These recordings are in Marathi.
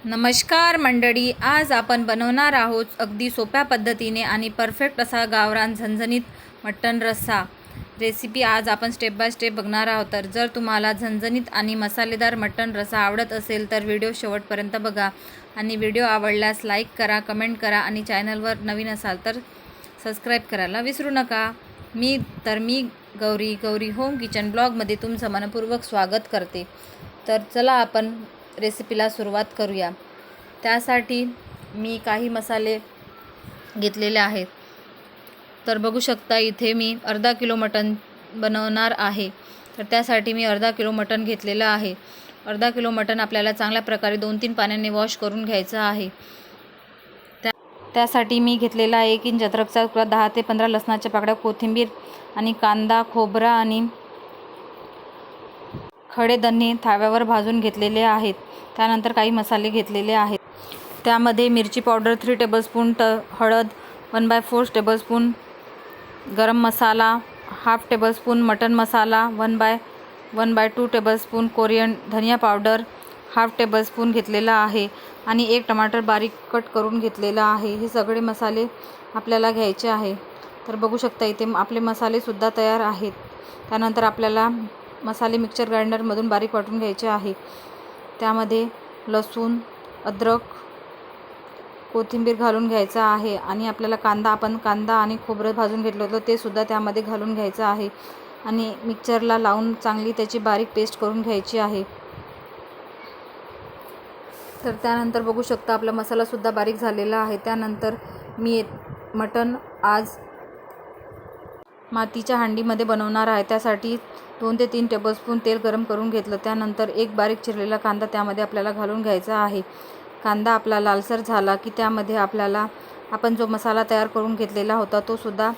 नमस्कार मंडळी, आज आपण बनवणार आहोत अगदी सोप्या पद्धतीने आणि परफेक्ट असा गावरान झणझणीत मटण रस्सा रेसिपी. आज आपण स्टेप बाय स्टेप बघणार आहोत. तर जर तुम्हाला झणझणीत आणि मसालेदार मटण रस्सा आवडत असेल तर व्हिडिओ शेवटपर्यंत बघा आणि व्हिडिओ आवडल्यास लाईक करा, कमेंट करा आणि चॅनलवर नवीन असाल तर सबस्क्राईब करायला विसरू नका. मी गौरी होम किचन ब्लॉगमध्ये तुमचं मनपूर्वक स्वागत करते. तर चला आपण रेसिपीला सुरुवात करूया. त्यासाठी मी काही मसाले घेतलेले आहेत. तर बघू शकता इथे मी अर्धा किलो मटण बनवणार आहे. तर त्यासाठी मी अर्धा किलो मटण घेतलेलं आहे. अर्धा किलो मटण आपल्याला चांगल्या प्रकारे 2-3 पाण्याने वॉश करून घ्यायचं आहे. त्यासाठी मी घेतलेला 1 इंच अद्रकचा तुकडा, 10 ते 15 लसणाच्या पाकळ्या, कोथिंबीर आणि कांदा, खोबरा आणि खडे धने तव्यावर भाजून घेतलेले आहेत. त्यानंतर काही मसाले घेतलेले आहेत. त्यामध्ये मिरची पावडर 3 टेबलस्पून, हळद 1/4 टेबलस्पून, गरम मसाला 1/2 टेबलस्पून, मटन मसाला 1/2 टेबलस्पून, धनिया पावडर 1/2 टेबलस्पून घेतलेला आहे आणि 1 टमाटर बारीक कट करून घेतलेला आहे. हे सगळे मसाले आपल्याला घ्यायचे आहे. तर बघू शकता इथे आपले मसालेसुद्धा तयार आहेत. त्यानंतर आपल्याला मसाले मिक्सर ग्राइंडरमधून बारीक वाटून घ्यायचे आहे. त्यामध्ये लसूण, अद्रक, कोथिंबीर घालून घ्यायचा आहे आणि आपल्याला कांदा आणि खोबरं भाजून घेतलं होतं ते सुद्धा त्यामध्ये घालून घ्यायचं आहे आणि मिक्सरला लावून चांगली त्याची बारीक पेस्ट करून घ्यायची आहे. तर त्यानंतर बघू शकता आपला मसालासुद्धा बारीक झालेला आहे. त्यानंतर मी मटण आज मातीच्या हांडीमध्ये बनवणार आहे. त्यासाठी 2 ते 3 टेबलस्पून तेल गरम करून घेतलं. त्यानंतर एक बारीक चिरलेला कांदा त्यामध्ये आपल्याला घालून घ्यायचा आहे. कांदा आपला लालसर झाला की त्यामध्ये आपल्याला आपण जो मसाला तयार करून घेतलेला होता तो सुद्धा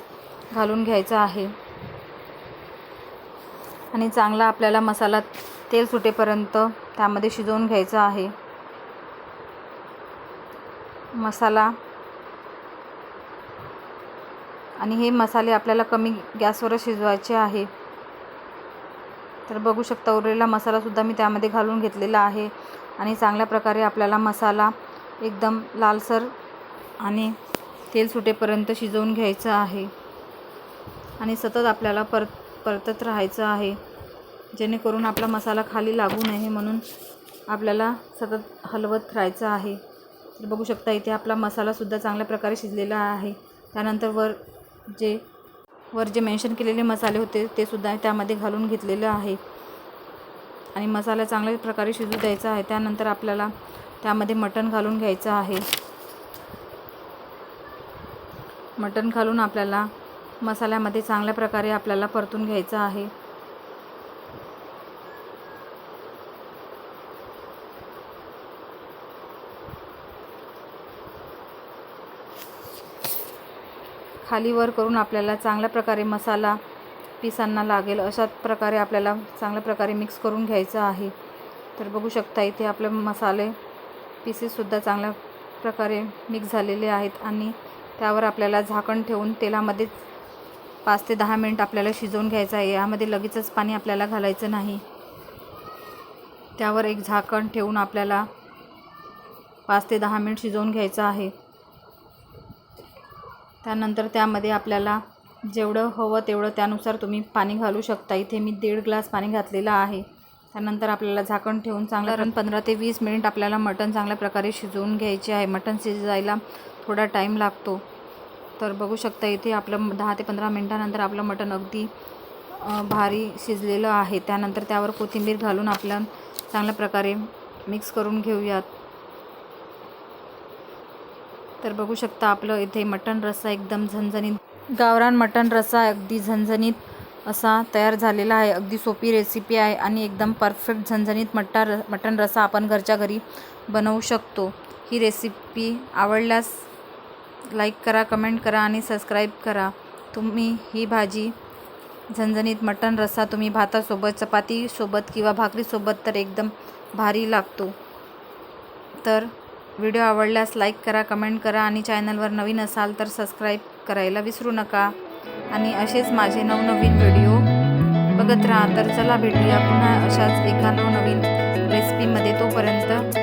घालून घ्यायचा आहे आणि चांगला आपल्याला मसाला तेल सुटेपर्यंत त्यामध्ये शिजवून घ्यायचा आहे. मसाला आणि हे मसाले आपल्याला कमी गॅसवर शिजवायचे आहे. तर बघू शकता उरलेला मसालासुद्धा मी त्यामध्ये घालून घेतलेला आहे आणि चांगल्या प्रकारे आपल्याला मसाला एकदम लालसर आणि तेल सुटेपर्यंत शिजवून घ्यायचं आहे आणि सतत आपल्याला परतत राहायचं आहे जेणेकरून आपला मसाला खाली लागू नये, म्हणून आपल्याला सतत हलवत राहायचं आहे. तर बघू शकता इथे आपला मसालासुद्धा चांगल्या प्रकारे शिजलेला आहे. त्यानंतर वर जे मेन्शन केलेले मसाले होते ते सुद्धा त्यामध्ये घालून घेतलेलं आहे आणि मसाला चांगल्या प्रकारे शिजू द्यायचा आहे. त्यानंतर आपल्याला त्यामध्ये मटण घालून घ्यायचं आहे. मटण घालून आपल्याला मसाल्यामध्ये चांगल्या प्रकारे आपल्याला परतून घ्यायचं आहे. खाली वर करून आपल्याला चांगल्या प्रकारे मसाला पिसांना लागेल अशा प्रकारे आपल्याला चांगल्या प्रकारे मिक्स करून घ्यायचं आहे. तर बघू शकता इथे आपले मसाले पीसेससुद्धा चांगल्या प्रकारे मिक्स झालेले आहेत आणि त्यावर आपल्याला झाकण ठेवून तेलामध्ये 5 ते 10 मिनिट आपल्याला शिजवून घ्यायचं आहे. यामध्ये लगेचच पाणी आपल्याला घालायचं नाही. त्यावर एक झाकण ठेवून आपल्याला 5 ते 10 मिनिट शिजवून घ्यायचं आहे. त्यानंतर त्यामध्ये आपल्याला जेवढं हवं तेवढं त्यानुसार तुम्ही पाणी घालू शकता. इथे मी 1.5 ग्लास पाणी घातलेलं आहे. त्यानंतर आपल्याला झाकण ठेवून चांगला 15 ते 20 मिनिट आपल्याला मटण चांगल्या प्रकारे शिजवून घ्यायचे आहे. मटण शिजायला थोडा टाईम लागतो. तर बघू शकता इथे आपलं 10 ते 15 मिनिटानंतर आपलं मटण अगदी भारी शिजलेलं आहे. त्यानंतर त्यावर कोथिंबीर घालून आपलं चांगल्या प्रकारे मिक्स करून घेऊयात. तर बघू शकता आपलं इथे मटण रस्सा एकदम झणझणीत, गावरान मटण रस्सा अगदी झणझणीत असा तयार झालेला आहे. अगदी सोपी रेसिपी आहे आणि एकदम परफेक्ट झणझणीत मटण रस्सा आपण घरच्या घरी बनवू शकतो. ही रेसिपी आवडल्यास लाईक करा, कमेंट करा आणि सबस्क्राईब करा. तुम्ही ही भाजी झणझणीत मटण रस्सा तुम्ही भातासोबत, चपातीसोबत किंवा भाकरीसोबत तर एकदम भारी लागतो. तर व्हिडिओ आवडल्यास लाईक करा, कमेंट करा आणि चॅनलवर नवीन असाल तर सबस्क्राईब करायला विसरू नका आणि असेच माझे नवनवीन व्हिडिओ बघत राहा. तर चला भेटूया पुन्हा अशाच एका नवनवीन रेसिपीमध्ये. तोपर्यंत